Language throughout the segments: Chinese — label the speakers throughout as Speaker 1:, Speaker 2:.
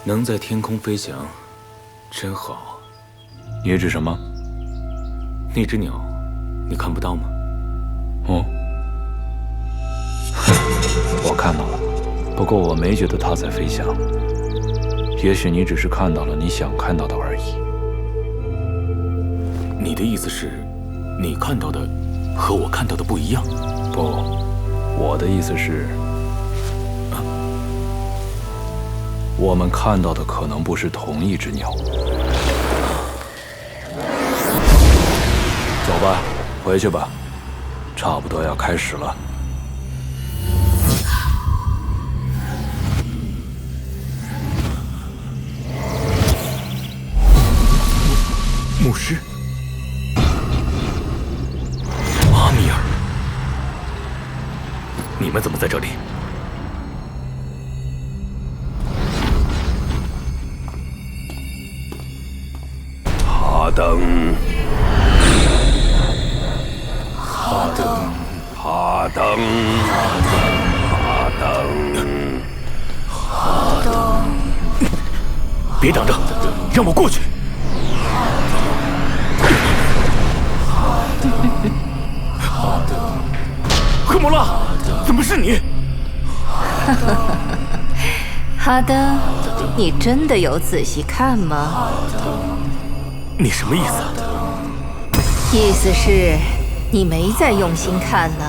Speaker 1: 能在天空飞翔，真好。
Speaker 2: 你指什么？
Speaker 1: 那只鸟，你看不到吗？
Speaker 2: 哦，我看到了，不过我没觉得它在飞翔。也许你只是看到了你想看到的而已。
Speaker 1: 你的意思是，你看到的和我看到的不一样？
Speaker 2: 不，我的意思是，我们看到的可能不是同一只鸟。走吧，回去吧，差不多要开始了。
Speaker 1: 牧师，阿米尔，你们怎么在这里？
Speaker 3: 哈登，
Speaker 1: 哈登，
Speaker 3: 哈登，哈登，
Speaker 1: 哈登！别挡着，让我过去。哈登，赫莫拉，怎么是你？
Speaker 4: 哈登，你真的有仔细看吗？
Speaker 1: 你什么意思？
Speaker 4: 意思是，你没在用心看呢。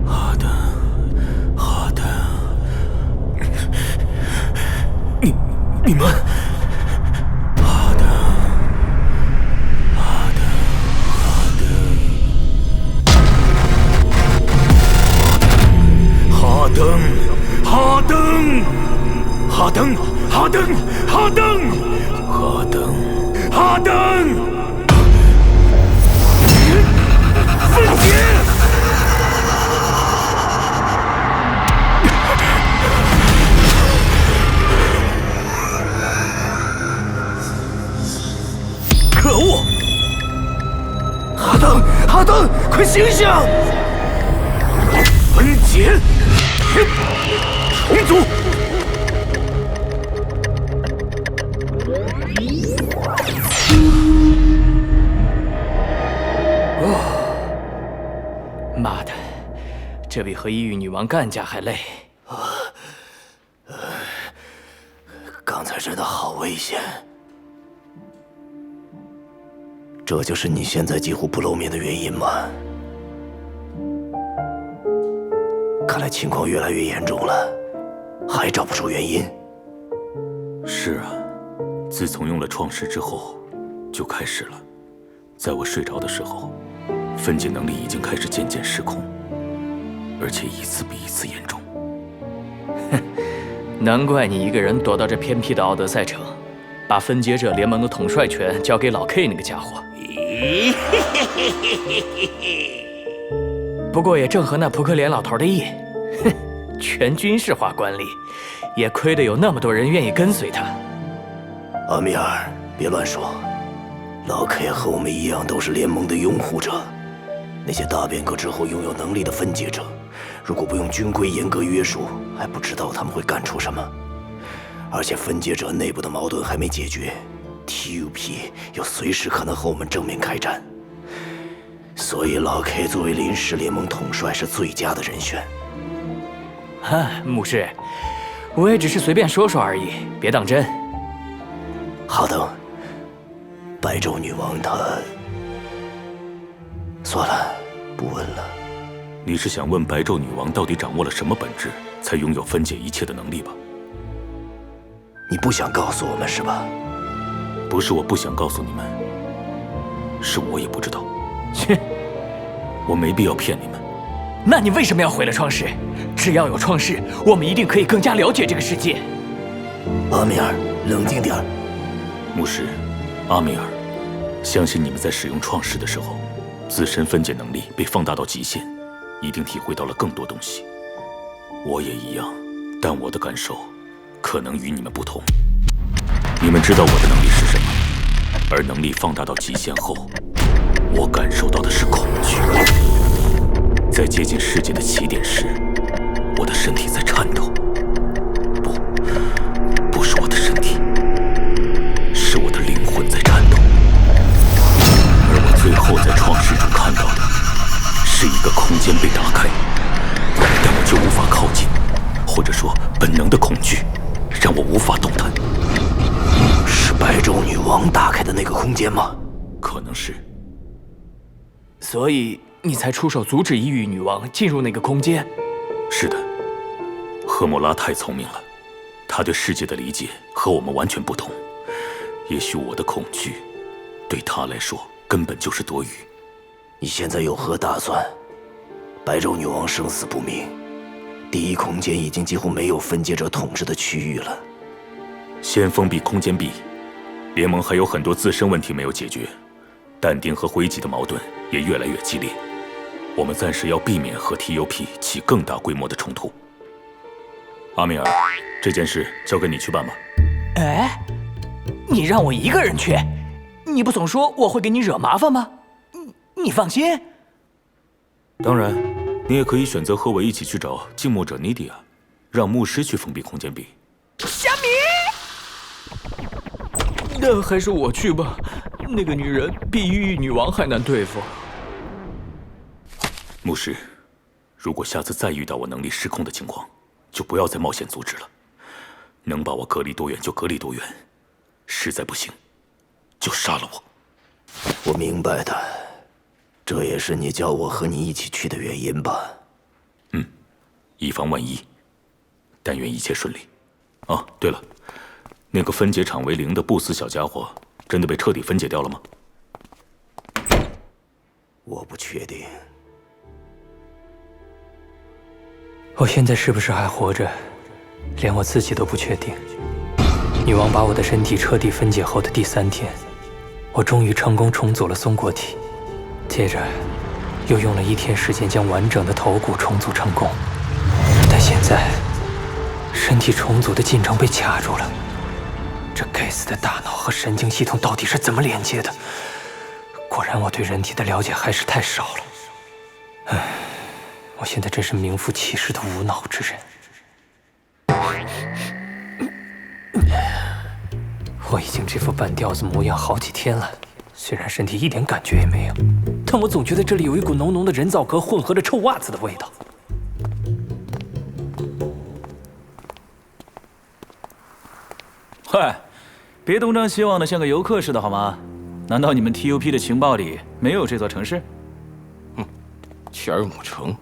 Speaker 1: 哈登，哈登，你们，哈登，哈登，哈登，哈登，哈登，哈登，哈登，哈登，哈登，分解！可恶！哈登，哈登，快醒醒！分解，重组。
Speaker 5: 妈的，这比和异域女王干架还累。
Speaker 3: 刚才真的好危险。这就是你现在几乎不露面的原因吗？看来情况越来越严重了，还找不出原因。
Speaker 1: 是啊，自从用了创世之后，就开始了。在我睡着的时候，分解能力已经开始渐渐失控，而且一次比一次严重。
Speaker 5: 哼，难怪你一个人躲到这偏僻的奥德赛城，把分解者联盟的统帅权交给老 K 那个家伙。不过也正合那扑克脸老头的意，哼，全军事化管理，也亏得有那么多人愿意跟随他。
Speaker 3: 阿米尔，别乱说，老 K 和我们一样都是联盟的拥护者。那些大变革之后拥有能力的分解者，如果不用军规严格约束，还不知道他们会干出什么。而且分解者内部的矛盾还没解决。TUP 又随时可能和我们正面开战，所以老 K 作为临时联盟统帅是最佳的人选。
Speaker 5: 牧师，我也只是随便说说而已，别当真。
Speaker 3: 哈登，白昼女王她……算了，不问了。
Speaker 1: 你是想问白昼女王到底掌握了什么本质，才拥有分解一切的能力吧？
Speaker 3: 你不想告诉我们是吧？
Speaker 1: 不是我不想告诉你们，是我也不知道。
Speaker 5: 切，
Speaker 1: 我没必要骗你们。
Speaker 5: 那你为什么要毁了创世？只要有创世，我们一定可以更加了解这个世界。
Speaker 3: 阿米尔，冷静点儿。
Speaker 1: 牧师，阿米尔，相信你们在使用创世的时候，自身分解能力被放大到极限，一定体会到了更多东西。我也一样，但我的感受可能与你们不同。你们知道我的能力是什么，而能力放大到极限后，我感受到的是恐惧。在接近世界的起点时，我的身体在颤抖。不是我的身体，是我的灵魂在颤抖。而我最后在创世中看到的，是一个空间被打开，但我却无法靠近，或者说本能的恐惧让我无法动弹。
Speaker 3: 是白昼女王打开的那个空间吗？
Speaker 1: 可能是。
Speaker 5: 所以你才出手阻止异域女王进入那个空间？
Speaker 1: 是的，赫莫拉太聪明了，她对世界的理解和我们完全不同。也许我的恐惧，对她来说根本就是多余。
Speaker 3: 你现在有何打算？白昼女王生死不明，第一空间已经几乎没有分解者统治的区域了。
Speaker 1: 先封闭空间壁，联盟还有很多自身问题没有解决，但丁和灰烬的矛盾也越来越激烈。我们暂时要避免和 TUP 起更大规模的冲突。阿米尔，这件事交给你去办吧。
Speaker 5: 哎，你让我一个人去？你不总说我会给你惹麻烦吗？你放心。
Speaker 1: 当然，你也可以选择和我一起去找静默者尼迪亚，让牧师去封闭空间壁。
Speaker 5: 虾米？那还是我去吧，那个女人比异域女王还难对付。
Speaker 1: 牧师，如果下次再遇到我能力失控的情况，就不要再冒险阻止了。能把我隔离多远就隔离多远，实在不行，就杀了我。
Speaker 3: 我明白的，这也是你叫我和你一起去的原因吧？
Speaker 1: 嗯，以防万一。但愿一切顺利。哦，对了，那个分解场为0的不死小家伙，真的被彻底分解掉了吗？
Speaker 3: 我不确定。
Speaker 6: 我现在是不是还活着，连我自己都不确定。女王把我的身体彻底分解后的第3天，我终于成功重组了松果体，接着又用了1天时间将完整的头骨重组成功。但现在，身体重组的进程被卡住了。这该死的大脑和神经系统到底是怎么连接的？果然，我对人体的了解还是太少了。唉。我现在真是名副其实的无脑之人。我已经这副半吊子模样好几天了，虽然身体一点感觉也没有，但我总觉得这里有一股浓浓的人造革混合着臭袜子的味道。
Speaker 2: 嗨，别东张西望的像个游客似的好吗？难道你们 TUP 的情报里没有这座城市？
Speaker 7: 切尔姆城。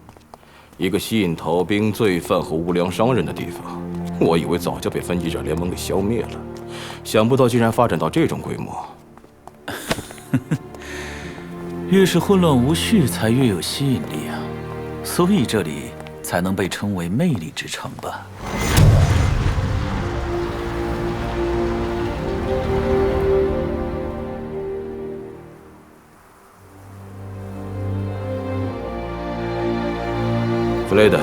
Speaker 7: 一个吸引逃兵、罪犯和无良商人的地方，我以为早就被分歧者联盟给消灭了，想不到竟然发展到这种规模。
Speaker 2: 越是混乱无序，才越有吸引力啊，所以这里才能被称为魅力之城吧。
Speaker 7: 弗雷德，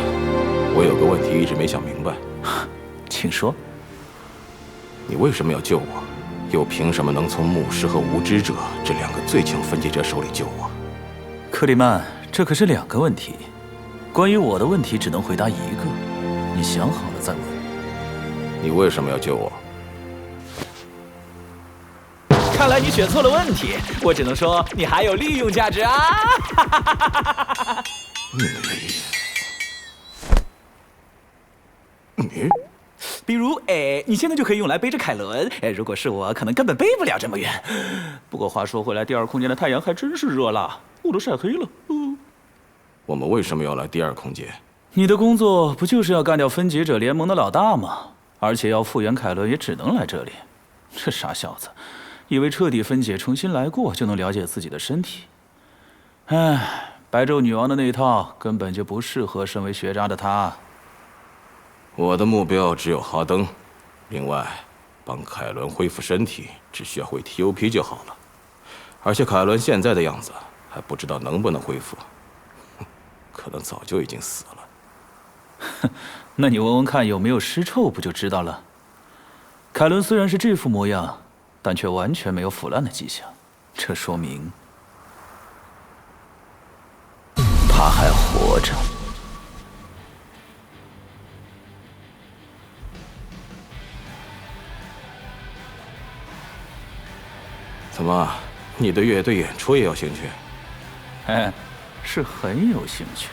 Speaker 7: 我有个问题一直没想明白，
Speaker 2: 请说。
Speaker 7: 你为什么要救我？又凭什么能从牧师和无知者这2个最强分解者手里救我？
Speaker 2: 克里曼，这可是2个问题。关于我的问题，只能回答1个。你想好了再问。
Speaker 7: 你为什么要救我？
Speaker 5: 看来你选错了问题，我只能说你还有利用价值啊！比如，你现在就可以用来背着凯伦。如果是我，可能根本背不了这么远。不过话说回来，第2空间的太阳还真是热辣，我都晒黑了。
Speaker 7: 我们为什么要来第2空间？
Speaker 2: 你的工作不就是要干掉分解者联盟的老大吗？而且要复原凯伦，也只能来这里。这傻小子，以为彻底分解、重新来过就能了解自己的身体。唉，白昼女王的那一套根本就不适合身为学渣的他。
Speaker 7: 我的目标只有哈登，另外，帮凯伦恢复身体，只需要会 TOP 就好了。而且凯伦现在的样子，还不知道能不能恢复，可能早就已经死了。
Speaker 2: 那你闻闻看有没有尸臭，不就知道了？凯伦虽然是这副模样，但却完全没有腐烂的迹象，这说明他还活着。
Speaker 7: 怎么，你对乐队演出也有兴趣？
Speaker 2: 是很有兴趣。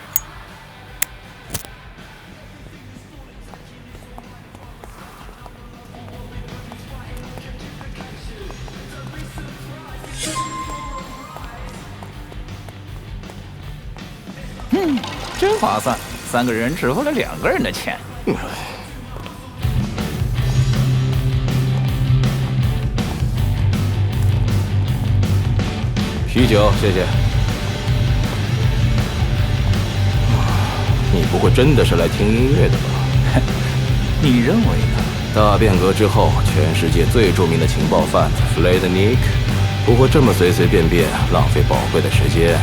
Speaker 5: 真划算，3个人只付了2个人的钱。
Speaker 7: 啤酒，谢谢。你不会真的是来听音乐的吧？
Speaker 2: 你认为呢？
Speaker 7: 大变革之后，全世界最著名的情报贩子弗雷德尼克不会这么随随便便浪费宝贵的时间。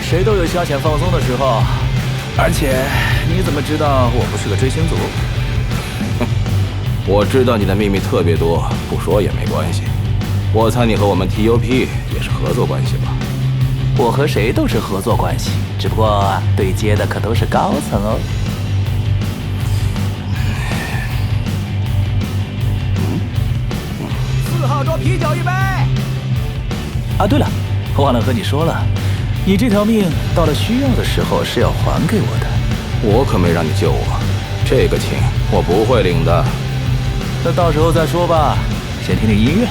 Speaker 2: 谁都有消遣放松的时候。而且，你怎么知道我不是个追星族？
Speaker 7: 我知道你的秘密特别多，不说也没关系。我猜你和我们 TUP 也是合作关系吧？
Speaker 5: 我和谁都是合作关系，只不过对接的可都是高层哦。4号桌啤酒一杯。
Speaker 2: 啊，对了，忘了和你说了，你这条命到了需要的时候是要还给我的。
Speaker 7: 我可没让你救我，这个情我不会领的。
Speaker 2: 那到时候再说吧，先听听音乐。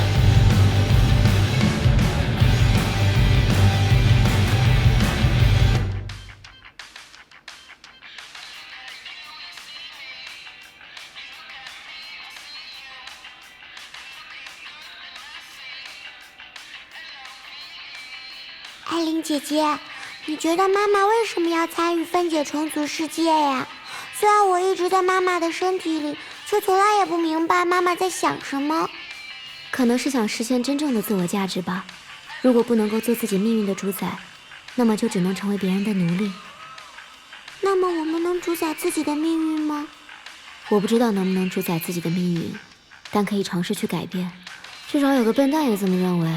Speaker 8: 艾琳姐姐，你觉得妈妈为什么要参与分解重组世界呀？虽然我一直在妈妈的身体里，却从来也不明白妈妈在想什么。
Speaker 9: 可能是想实现真正的自我价值吧。如果不能够做自己命运的主宰，那么就只能成为别人的奴隶。
Speaker 8: 那么我们能主宰自己的命运吗？
Speaker 9: 我不知道能不能主宰自己的命运，但可以尝试去改变。至少有个笨蛋也这么认为。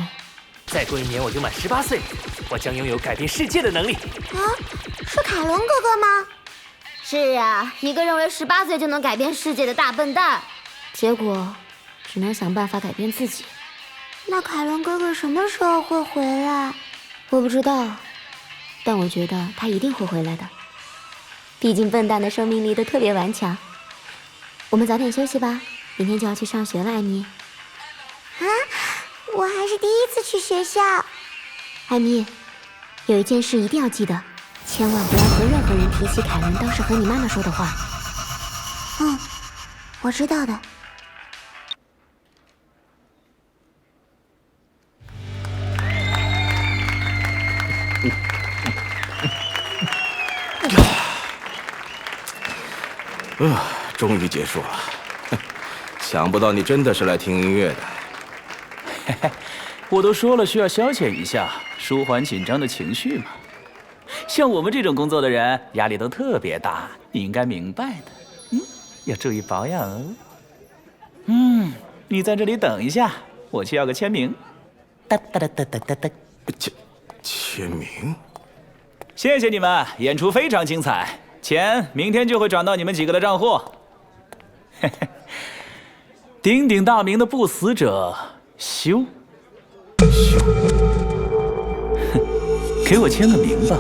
Speaker 6: 再过1年我就满18岁，我将拥有改变世界的能力。
Speaker 8: 啊，是凯伦哥哥吗？
Speaker 9: 是啊，一个认为18岁就能改变世界的大笨蛋，结果只能想办法改变自己。
Speaker 8: 那凯伦哥哥什么时候会回来？
Speaker 9: 我不知道，但我觉得他一定会回来的。毕竟笨蛋的生命力都特别顽强。我们早点休息吧，明天就要去上学了，艾米。
Speaker 8: 啊，我还是第一次去学校。
Speaker 9: 艾米，有一件事一定要记得，千万不要和任何人提起凯伦当时和你妈妈说的话。
Speaker 8: 嗯，我知道的。
Speaker 7: 终于结束了。想不到你真的是来听音乐的。
Speaker 2: 嘿嘿，我都说了需要消遣一下，舒缓紧张的情绪嘛。像我们这种工作的人，压力都特别大，你应该明白的。要注意保养哦。你在这里等一下，我去要个签名。哒哒哒哒哒哒哒。
Speaker 7: 签名？
Speaker 2: 谢谢你们，演出非常精彩，钱明天就会转到你们几个的账户。嘿嘿，鼎鼎大名的不死者修。给我签个名吧，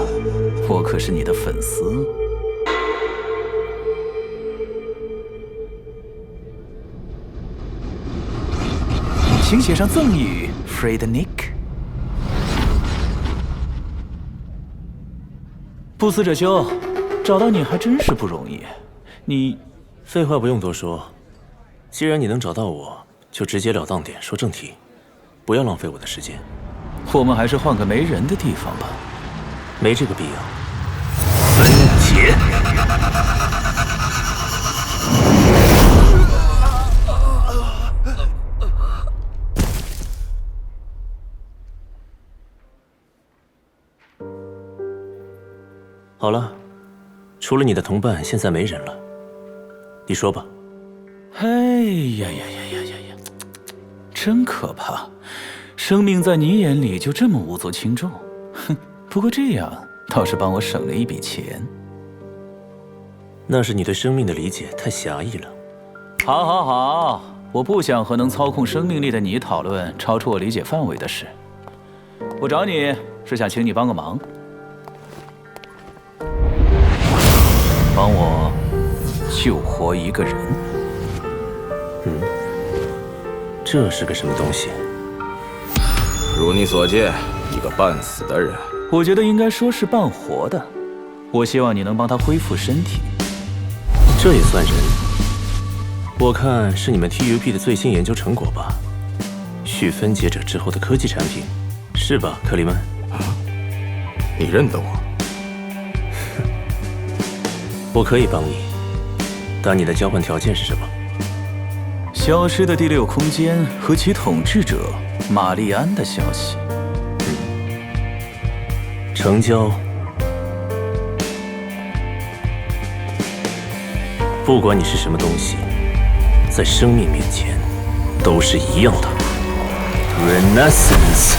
Speaker 2: 我可是你的粉丝。请写上赠语 ，Frednik。不死者修，找到你还真是不容易。你，
Speaker 10: 废话不用多说，既然你能找到我，就直截了当点说正题，不要浪费我的时间。
Speaker 2: 我们还是换个没人的地方吧。
Speaker 10: 没这个必要。
Speaker 3: 分解。
Speaker 10: 好了，除了你的同伴，现在没人了。你说吧。
Speaker 2: 哎呀呀呀呀呀呀！真可怕，生命在你眼里就这么无足轻重。哼，不过这样倒是帮我省了一笔钱。
Speaker 10: 那是你对生命的理解太狭义了。
Speaker 2: 好，好，好，我不想和能操控生命力的你讨论超出我理解范围的事。我找你是想请你帮个忙，帮我救活一个人。
Speaker 10: 这是个什么东西？
Speaker 7: 如你所见，一个半死的人。
Speaker 2: 我觉得应该说是半活的。我希望你能帮他恢复身体。
Speaker 10: 这也算人？我看是你们 TUP 的最新研究成果吧？续分解者之后的科技产品，是吧，克里曼？
Speaker 7: 你认得我？
Speaker 10: 我可以帮你，但你的交换条件是什么？
Speaker 2: 消失的第6空间和其统治者玛丽安的消息。
Speaker 10: 成交。不管你是什么东西，在生命面前都是一样的。Renaissance。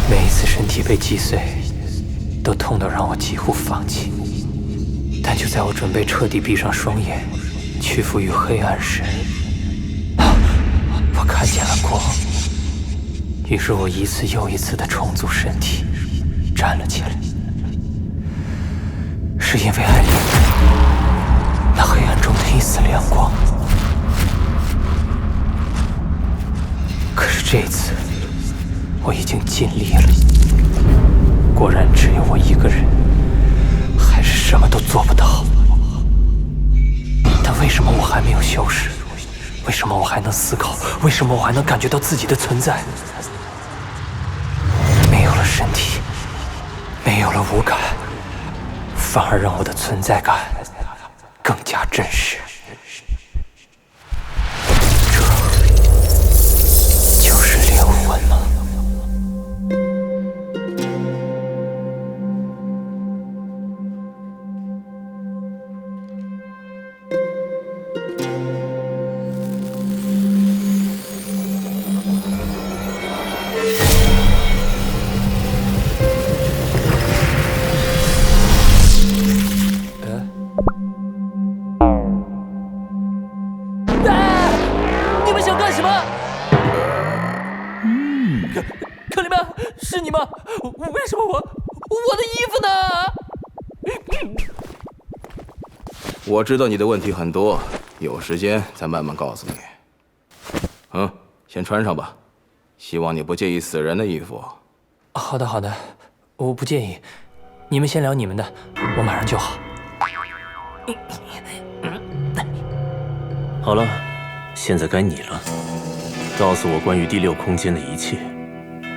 Speaker 6: 每一次身体被击碎，都痛到让我几乎放弃。但就在我准备彻底闭上双眼，屈服于黑暗时，我看见了光。于是我一次又一次地重组身体，站了起来。是因为爱恋那黑暗中的一丝亮光。可是这次，我已经尽力了。果然只有我一个人，还是什么都做不到。但为什么我还没有消失？为什么我还能思考？为什么我还能感觉到自己的存在？没有了身体，没有了五感，反而让我的存在感更加真实。这就是灵魂吗？
Speaker 5: 是你吗？为什么我的衣服呢？
Speaker 7: 我知道你的问题很多，有时间再慢慢告诉你。先穿上吧，希望你不介意死人的衣服。
Speaker 6: 好的，好的，我不介意。你们先聊你们的，我马上就好。
Speaker 10: 好了，现在该你了，告诉我关于第6空间的一切。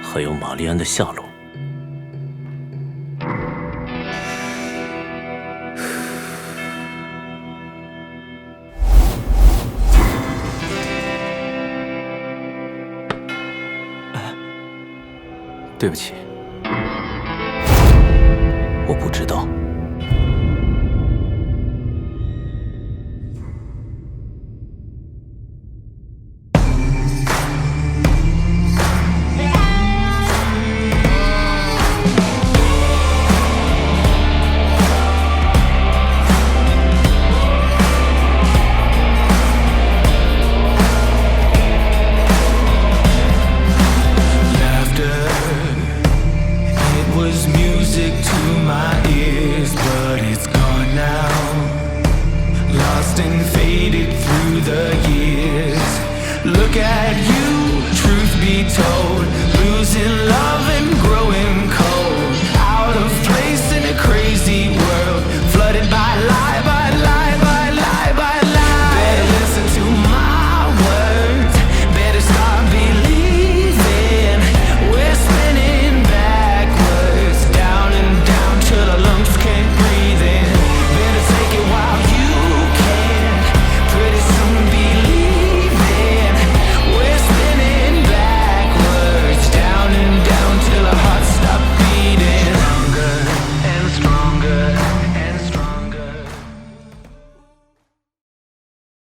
Speaker 10: 还有玛丽安的下落。
Speaker 2: 对不起，我不知道。